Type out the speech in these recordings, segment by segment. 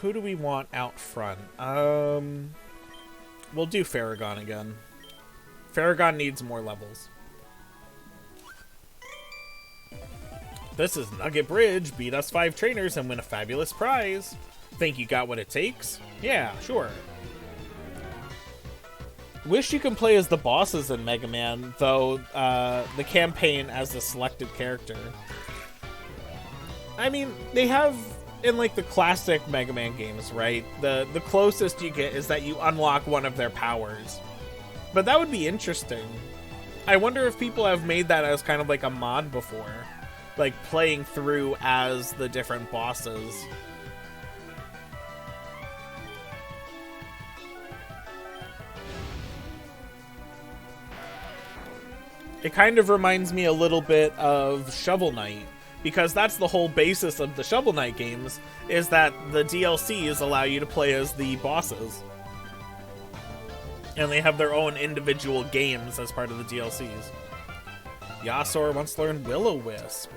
Who do we want out front? We'll do Farragon again. Farragon needs more levels. This is Nugget Bridge. Beat us 5 trainers and win a fabulous prize. Think you got what it takes? Yeah, sure. Wish you can play as the bosses in Mega Man, though the campaign as a selected character. I mean, they have, in like the classic Mega Man games, right? The closest you get is that you unlock one of their powers. But that would be interesting. I wonder if people have made that as kind of like a mod before. Like playing through as the different bosses. It kind of reminds me a little bit of Shovel Knight, because that's the whole basis of the Shovel Knight games, is that the DLCs allow you to play as the bosses. And they have their own individual games as part of the DLCs. Yasor wants to learn Will-O-Wisp.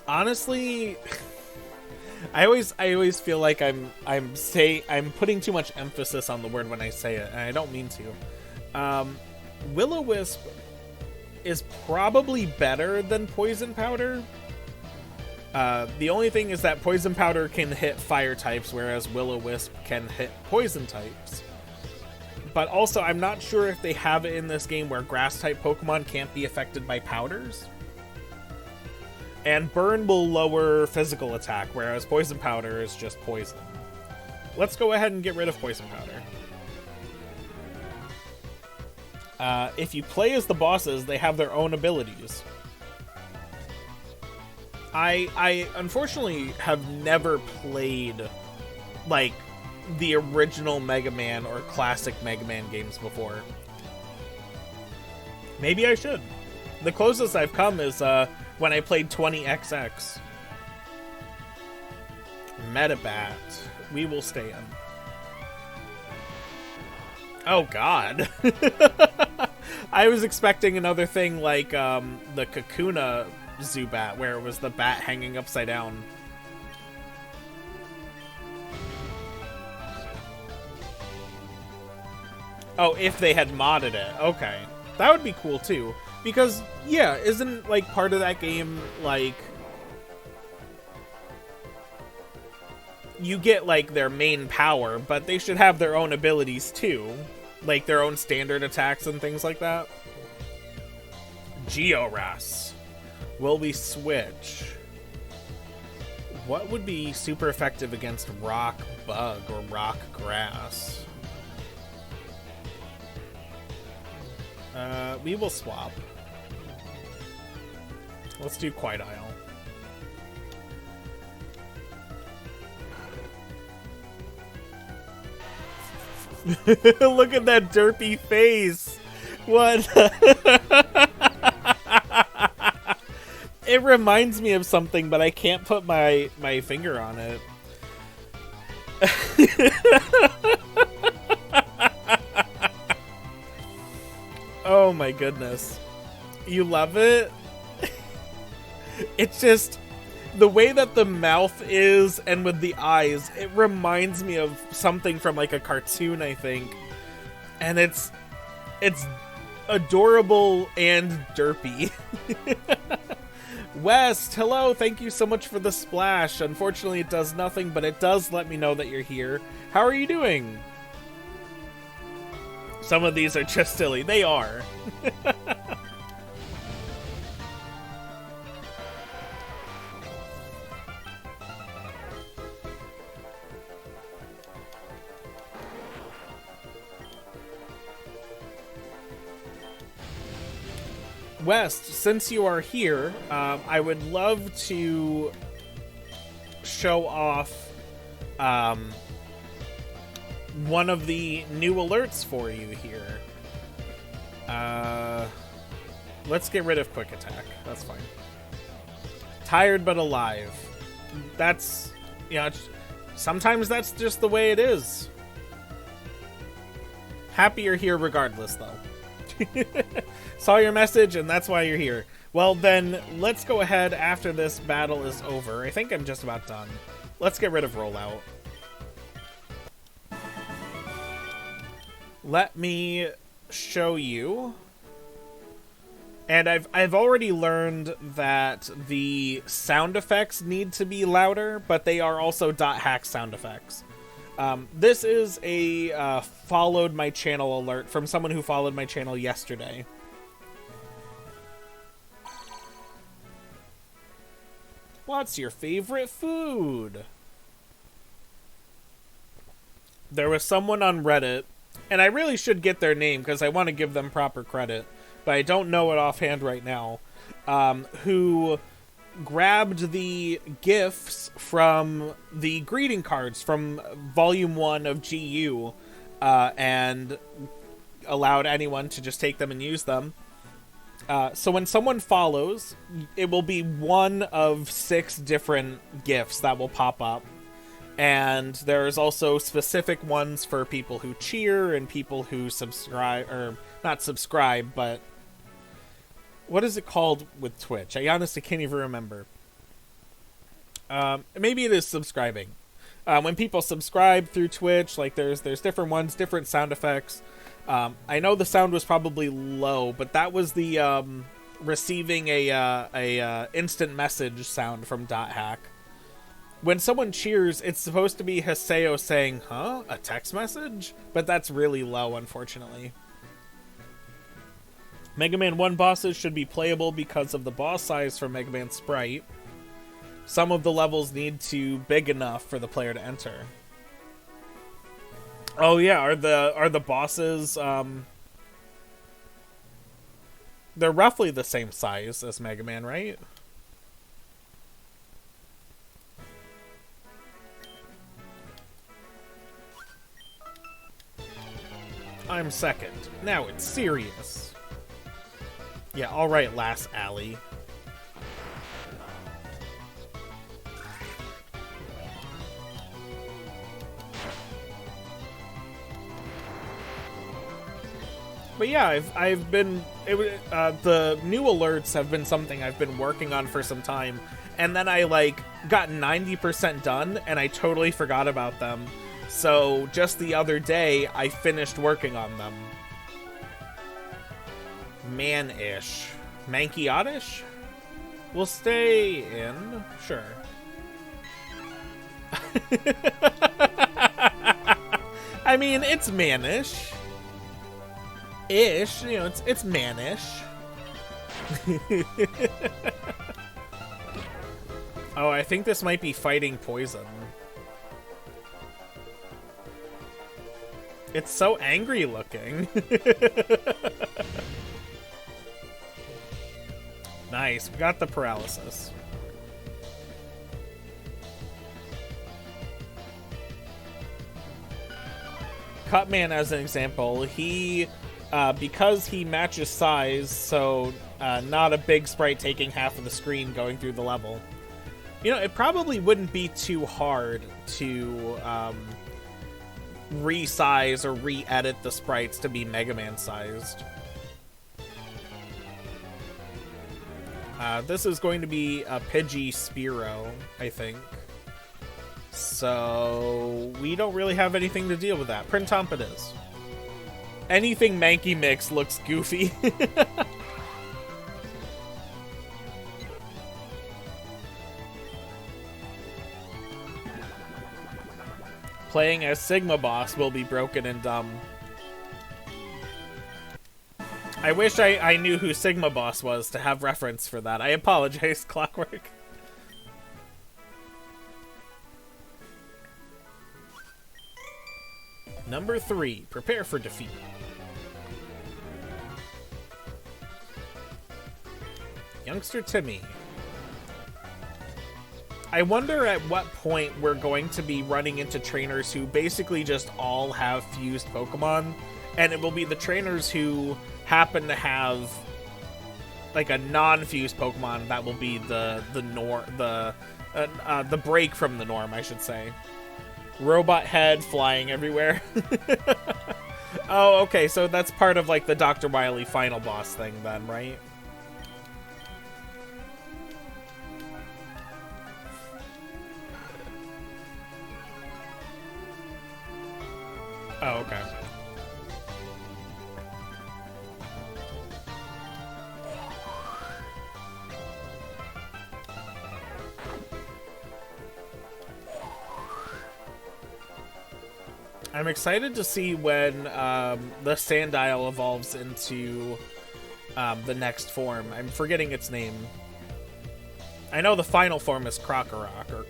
Honestly, I always feel like I'm putting too much emphasis on the word when I say it, and I don't mean to. Will-O-Wisp is probably better than Poison Powder. The only thing is that Poison Powder can hit fire types, whereas Will-O-Wisp can hit poison types. But also, I'm not sure if they have it in this game where grass-type Pokemon can't be affected by powders. And Burn will lower physical attack, whereas Poison Powder is just poison. Let's go ahead and get rid of Poison Powder. If you play as the bosses, they have their own abilities. I unfortunately have never played, like, the original Mega Man or classic Mega Man games before. Maybe I should. The closest I've come is when I played 20XX. Metabat. We will stand. Oh god. I was expecting another thing like the Kakuna Zubat, where it was the bat hanging upside down. Oh, if they had modded it. Okay. That would be cool, too. Because, yeah, isn't, like, part of that game, like... You get, like, their main power, but they should have their own abilities, too. Like, their own standard attacks and things like that. Georas. Will we switch? What would be super effective against Rock Bug or Rock Grass? We will swap. Let's do Quietisle. Look at that derpy face. What? It reminds me of something, but I can't put my finger on it. Oh my goodness. You love it? It's just the way that the mouth is and with the eyes, it reminds me of something from like a cartoon, I think. And it's adorable and derpy. West, hello, thank you so much for the splash. Unfortunately, it does nothing, but it does let me know that you're here. How are you doing? Some of these are just silly. They are. West, since you are here, I would love to show off one of the new alerts for you here. Let's get rid of Quick Attack. That's fine. Tired but alive. That's, you know, sometimes that's just the way it is. Happy you're here regardless, though. Saw your message, and that's why you're here. Well, then, let's go ahead after this battle is over. I think I'm just about done. Let's get rid of rollout. Let me show you. And I've already learned that the sound effects need to be louder, but they are also .hack sound effects. This is a followed my channel alert from someone who followed my channel yesterday. What's your favorite food? There was someone on Reddit, and I really should get their name because I want to give them proper credit, but I don't know it offhand right now, who grabbed the GIFs from the greeting cards from Volume 1 of GU and allowed anyone to just take them and use them. So when someone follows, it will be one of 6 different GIFs that will pop up. And there's also specific ones for people who cheer and people who subscribe, or not subscribe, but what is it called with Twitch? I honestly can't even remember. Maybe it is subscribing. When people subscribe through Twitch, like there's different ones, different sound effects. I know the sound was probably low, but that was the receiving a instant message sound from .hack. When someone cheers, it's supposed to be Haseo saying, huh? A text message? But that's really low, unfortunately. Mega Man 1 bosses should be playable because of the boss size for Mega Man Sprite. Some of the levels need to be big enough for the player to enter. Oh yeah, are the bosses they're roughly the same size as Mega Man, right? I'm second. Now it's serious. Yeah, alright, last alley. But yeah, I've been the new alerts have been something I've been working on for some time, and then I like got 90% done and I totally forgot about them. So just the other day I finished working on them. Man-ish. Manky-oddish? We'll stay in. Sure. I mean, it's manish. Ish, you know, it's manish. Oh, I think this might be fighting poison. It's so angry looking. Nice, we got the paralysis. Cutman, as an example, he because he matches size, so not a big sprite taking half of the screen going through the level. You know, it probably wouldn't be too hard to resize or re-edit the sprites to be Mega Man sized. This is going to be a Pidgey Spearow, I think. So we don't really have anything to deal with that. Printomp it is. Anything Mankey Mix looks goofy. Playing as Sigma Boss will be broken and dumb. I wish I knew who Sigma Boss was to have reference for that. I apologize, Clockwork. Number 3, prepare for defeat. Youngster Timmy. I wonder at what point we're going to be running into trainers who basically just all have fused Pokemon, and it will be the trainers who happen to have like a non-fused Pokemon that will be the break from the norm, I should say. Robot head flying everywhere. Oh, okay, so that's part of like the Dr. Wily final boss thing then, right? Oh, okay. I'm excited to see when the Sandile evolves into the next form. I'm forgetting its name. I know the final form is Krokorok, or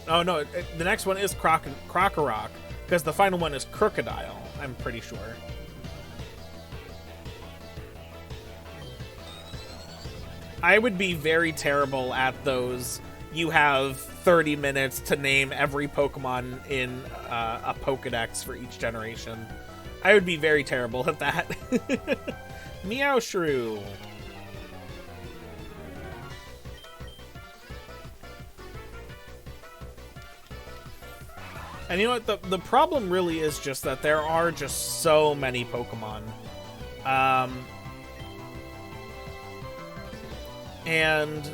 oh no, the next one is Krokorok, because the final one is Crocodile, I'm pretty sure. I would be very terrible at those. You have 30 minutes to name every Pokemon in a Pokedex for each generation. I would be very terrible at that. Meowshrew. And you know what? The problem really is just that there are just so many Pokemon. And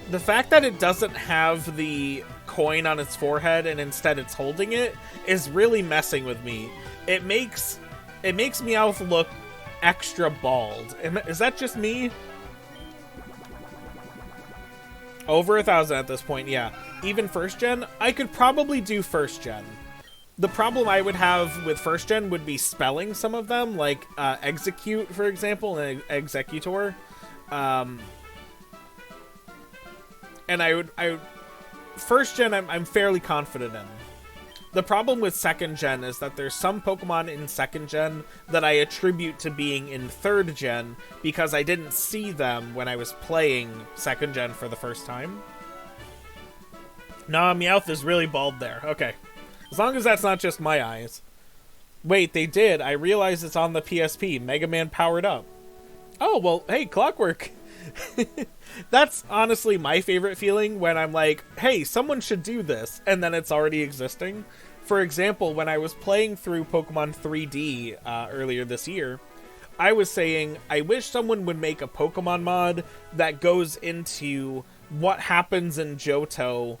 the fact that it doesn't have the coin on its forehead and instead it's holding it is really messing with me. It makes Meowth look extra bald. Is that just me? Over 1,000 at this point, yeah. Even first gen, I could probably do first gen. The problem I would have with first gen would be spelling some of them, like execute, for example, and executor. And I would first gen I'm fairly confident in. The problem with second gen is that there's some Pokemon in second gen that I attribute to being in third gen because I didn't see them when I was playing second gen for the first time. Nah, Meowth is really bald there. Okay. As long as that's not just my eyes. Wait, they did. I realize it's on the PSP. Mega Man powered up. Oh, well, hey, Clockwork. That's honestly my favorite feeling when I'm like, hey, someone should do this, and then it's already existing. For example, when I was playing through Pokemon 3D earlier this year, I was saying, I wish someone would make a Pokemon mod that goes into what happens in Johto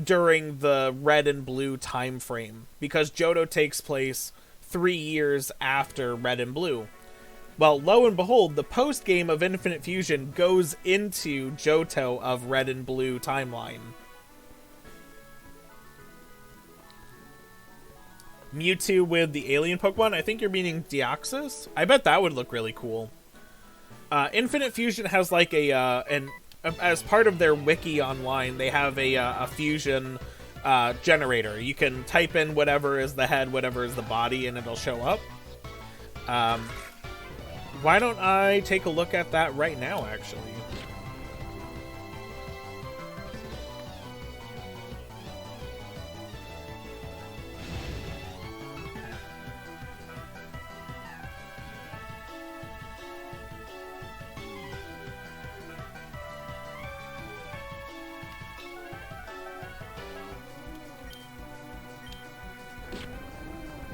during the red and blue time frame, because Johto takes place 3 years after red and blue. Well, lo and behold, the post-game of Infinite Fusion goes into Johto of red and blue timeline. Mewtwo with the alien Pokemon? I think you're meaning Deoxys? I bet that would look really cool. Infinite Fusion has like as part of their wiki online, they have a fusion generator. You can type in whatever is the head, whatever is the body, and it'll show up. Why don't I take a look at that right now, actually?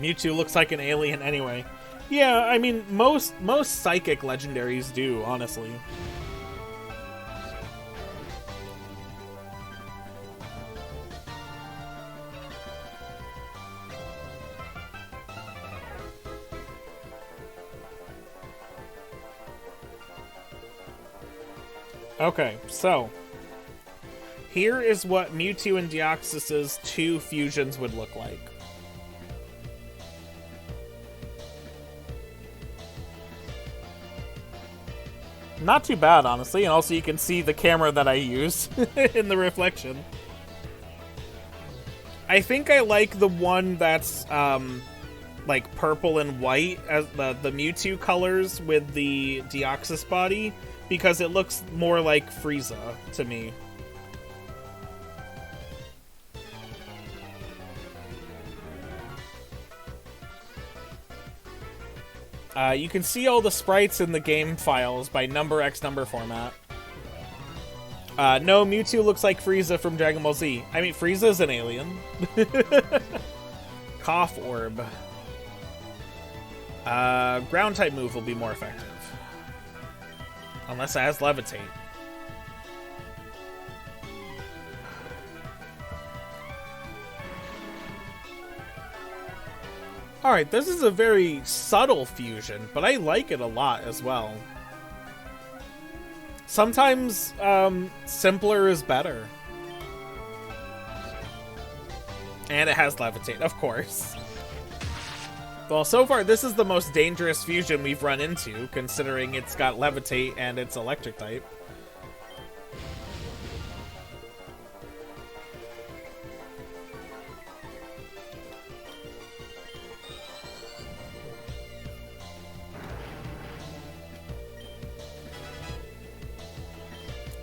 Mewtwo looks like an alien anyway. Yeah, I mean, most psychic legendaries do, honestly. Okay, so here is what Mewtwo and Deoxys's 2 fusions would look like. Not too bad, honestly, and also you can see the camera that I use in the reflection. I think I like the one that's like purple and white as the Mewtwo colors with the Deoxys body, because it looks more like Frieza to me. You can see all the sprites in the game files by number x number format. No, Mewtwo looks like Frieza from Dragon Ball Z. I mean, Frieza's an alien. Cough Orb. Ground type move will be more effective. Unless it has Levitate. Alright, this is a very subtle fusion, but I like it a lot as well. Sometimes, simpler is better. And it has levitate, of course. Well, so far, this is the most dangerous fusion we've run into, considering it's got levitate and it's electric type.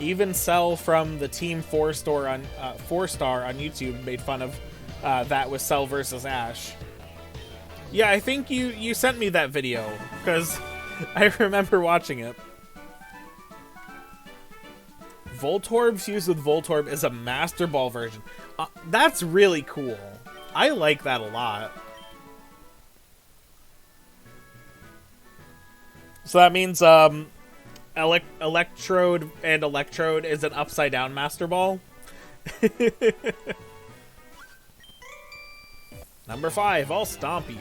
Even Cell from the Team 4-star on YouTube made fun of that with Cell versus Ash. Yeah, I think you sent me that video, because I remember watching it. Voltorb fused with Voltorb is a Master Ball version. That's really cool. I like that a lot. So that means Electrode and Electrode is an upside down Master Ball. Number 5, I'll stomp you.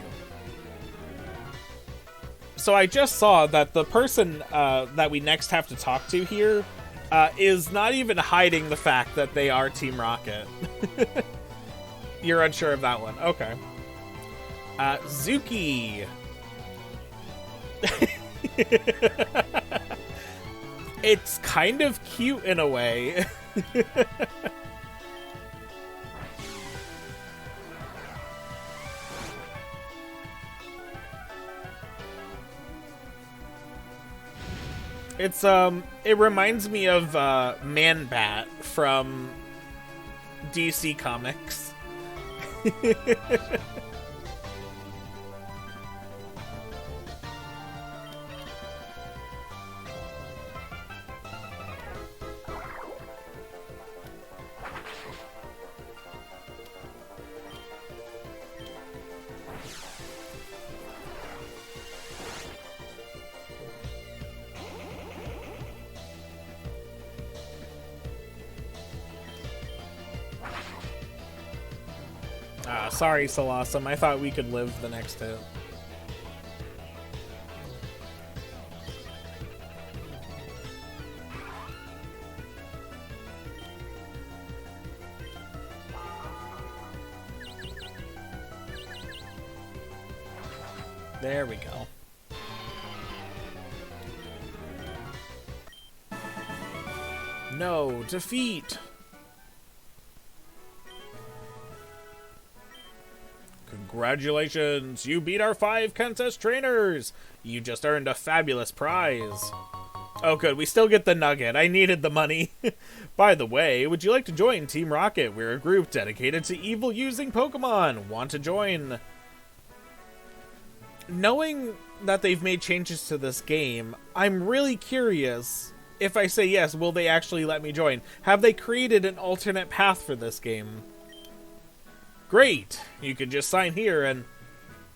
So I just saw that the person that we next have to talk to here is not even hiding the fact that they are Team Rocket. You're unsure of that one. Okay. Zuki. It's kind of cute in a way. It's it reminds me of Man-Bat from DC Comics. Sorry, Salasum. I thought we could live the next hit. There we go. No, defeat! Congratulations! You beat our 5 contest trainers! You just earned a fabulous prize. Oh good, we still get the nugget. I needed the money. By the way, would you like to join Team Rocket? We're a group dedicated to evil-using Pokemon. Want to join? Knowing that they've made changes to this game, I'm really curious. If I say yes, will they actually let me join? Have they created an alternate path for this game? Great! You can just sign here and...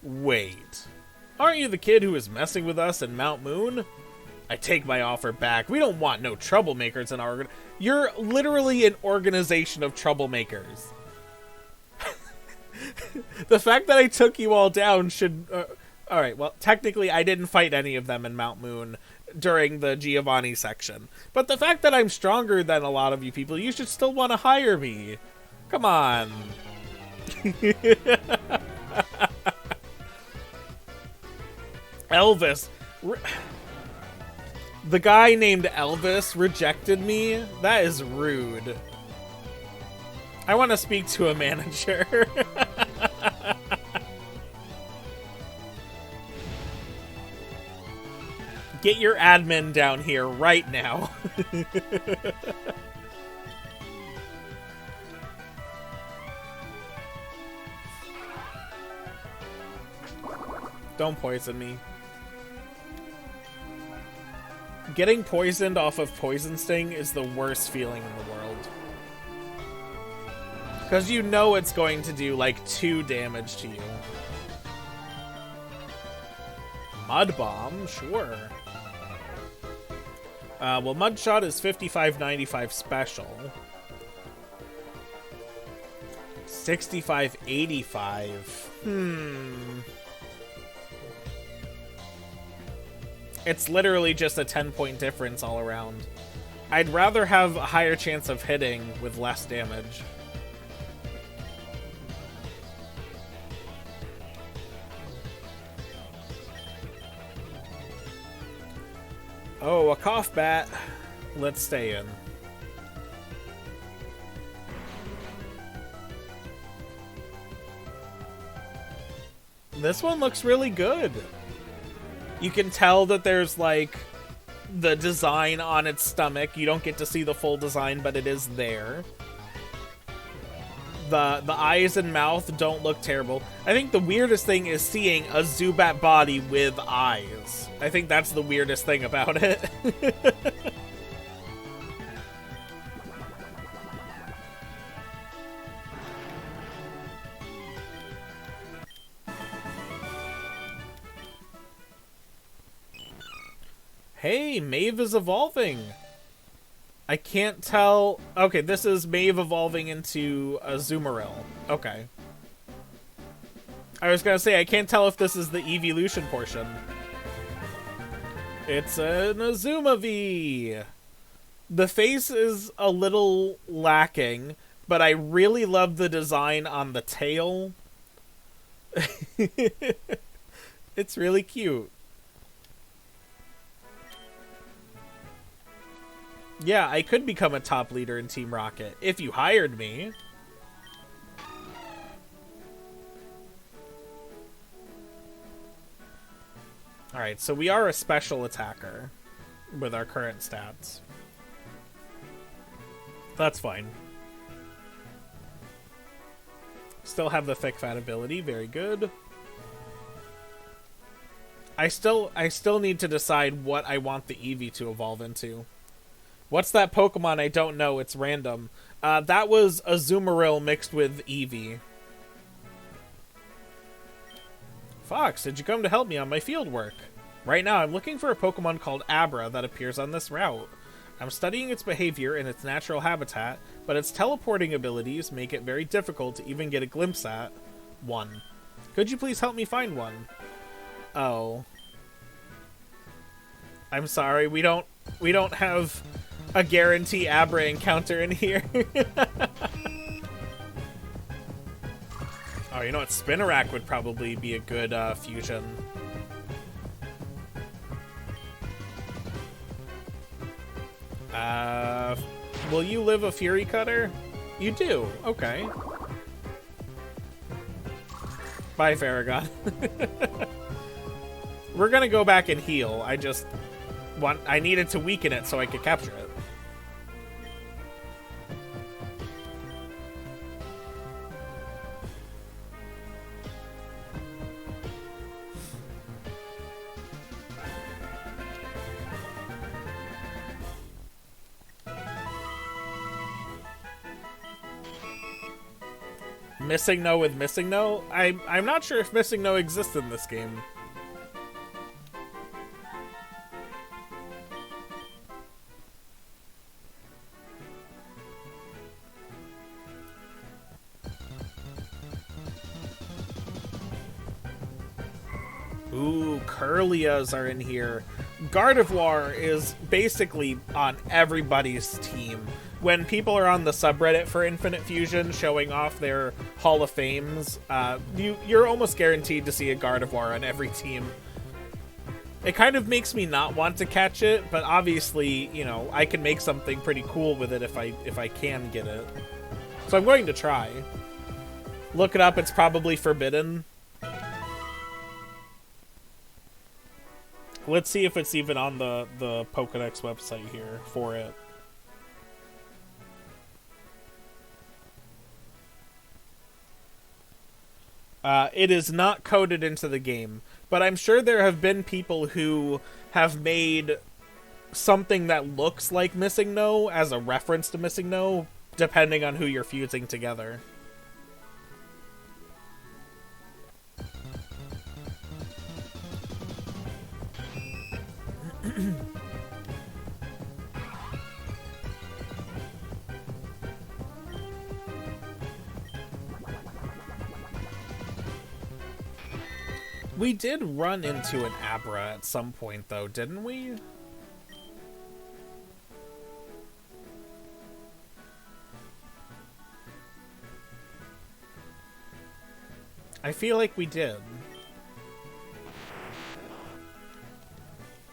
Wait. Aren't you the kid who was messing with us in Mount Moon? I take my offer back. We don't want no troublemakers in our... You're literally an organization of troublemakers. The fact that I took you all down should... Alright, well, technically I didn't fight any of them in Mount Moon during the Giovanni section. But the fact that I'm stronger than a lot of you people, you should still want to hire me. Come on. Elvis. The guy named Elvis rejected me? That is rude. I want to speak to a manager. Get your admin down here right now. Don't poison me. Getting poisoned off of Poison Sting is the worst feeling in the world. Because you know it's going to do like 2 damage to you. Mud Bomb, sure. Well, Mud Shot is 55.95 special. 65.85. It's literally just a 10-point difference all around. I'd rather have a higher chance of hitting with less damage. Oh, a cough bat. Let's stay in. This one looks really good. You can tell that there's, like, the design on its stomach. You don't get to see the full design, but it is there. The eyes and mouth don't look terrible. I think the weirdest thing is seeing a Zubat body with eyes. I think that's the weirdest thing about it. Hey, Maeve is evolving. I can't tell. Okay, this is Maeve evolving into a Azumarill. Okay. I was gonna say, I can't tell if this is the evolution portion. It's an Azumarill. The face is a little lacking, but I really love the design on the tail. It's really cute. Yeah, I could become a top leader in Team Rocket if you hired me. Alright, so we are a special attacker with our current stats. That's fine. Still have the thick fat ability, very good. I still need to decide what I want the Eevee to evolve into. What's that Pokemon? I don't know. It's random. That was a Azumarill mixed with Eevee. Fox, did you come to help me on my field work? Right now, I'm looking for a Pokemon called Abra that appears on this route. I'm studying its behavior in its natural habitat, but its teleporting abilities make it very difficult to even get a glimpse at one. Could you please help me find one? Oh. I'm sorry, we don't have a guarantee Abra encounter in here. Oh, you know what? Spinarak would probably be a good fusion. Will you live a Fury Cutter? You do. Okay. Bye, Farragon. We're gonna go back and heal. I needed to weaken it so I could capture it. Missing No with Missing No? I'm not sure if Missing No exists in this game. Ooh, Curlias are in here. Gardevoir is basically on everybody's team. When people are on the subreddit for Infinite Fusion showing off their Hall of Fames, you're almost guaranteed to see a Gardevoir on every team. It kind of makes me not want to catch it, but obviously, you know, I can make something pretty cool with it if I can get it. So I'm going to try. Look it up, it's probably forbidden. Let's see if it's even on the Pokédex website here for it. It is not coded into the game, but I'm sure there have been people who have made something that looks like Missing No as a reference to Missing No, depending on who you're fusing together. We did run into an Abra at some point, though, didn't we? I feel like we did.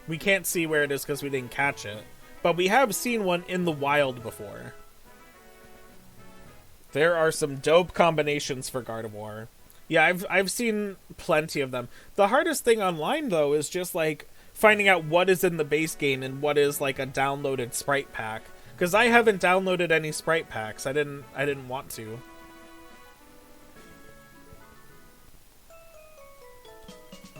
We can't see where it is because we didn't catch it. But we have seen one in the wild before. There are some dope combinations for Gardevoir. Yeah, I've seen plenty of them. The hardest thing online, though, is just, like, finding out what is in the base game and what is, like, a downloaded sprite pack. Because I haven't downloaded any sprite packs. I didn't want to.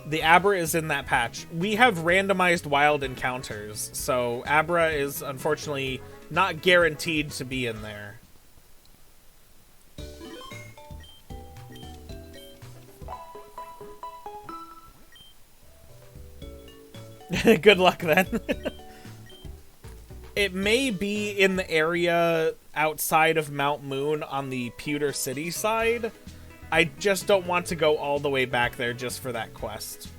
The Abra is in that patch. We have randomized wild encounters, so Abra is unfortunately not guaranteed to be in there. Good luck then. It may be in the area outside of Mount Moon on the Pewter City side. I just don't want to go all the way back there just for that quest.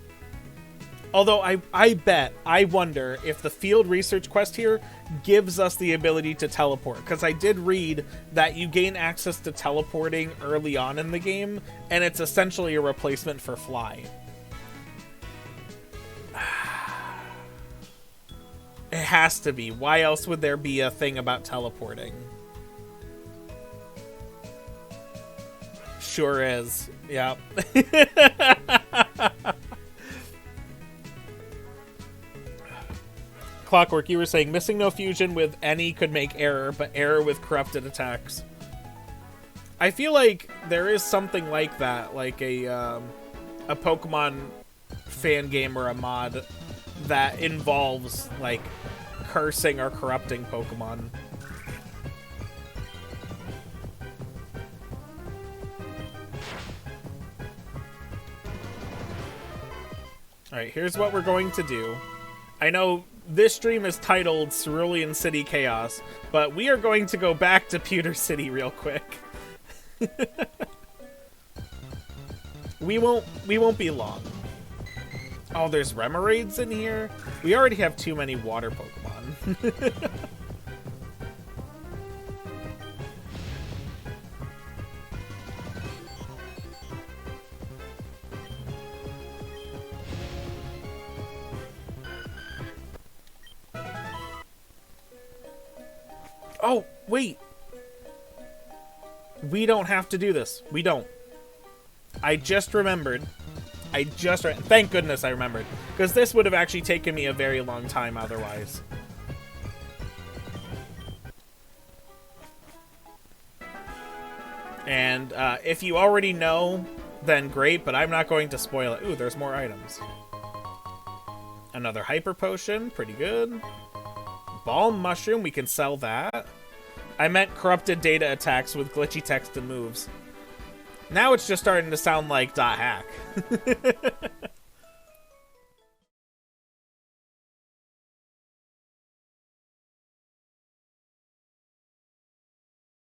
Although I wonder if the field research quest here gives us the ability to teleport. Because I did read that you gain access to teleporting early on in the game, and it's essentially a replacement for fly. It has to be. Why else would there be a thing about teleporting? Sure is. Yep. Clockwork, you were saying missing no fusion with any could make error, but error with corrupted attacks. I feel like there is something like that, like a Pokemon fan game or a mod that involves, like, cursing or corrupting Pokemon. Alright, here's what we're going to do. I know this stream is titled Cerulean City Chaos, but we are going to go back to Pewter City real quick. We won't be long. Oh, there's Remoraid's in here? We already have too many water Pokemon. Oh, wait. We don't have to do this. We don't. I just remembered. Thank goodness I remembered. Because this would have actually taken me a very long time otherwise. And if you already know, then great, but I'm not going to spoil it. Ooh, there's more items. Another Hyper Potion, pretty good. Balm Mushroom, we can sell that. I meant corrupted data attacks with glitchy text and moves. Now it's just starting to sound like .hack.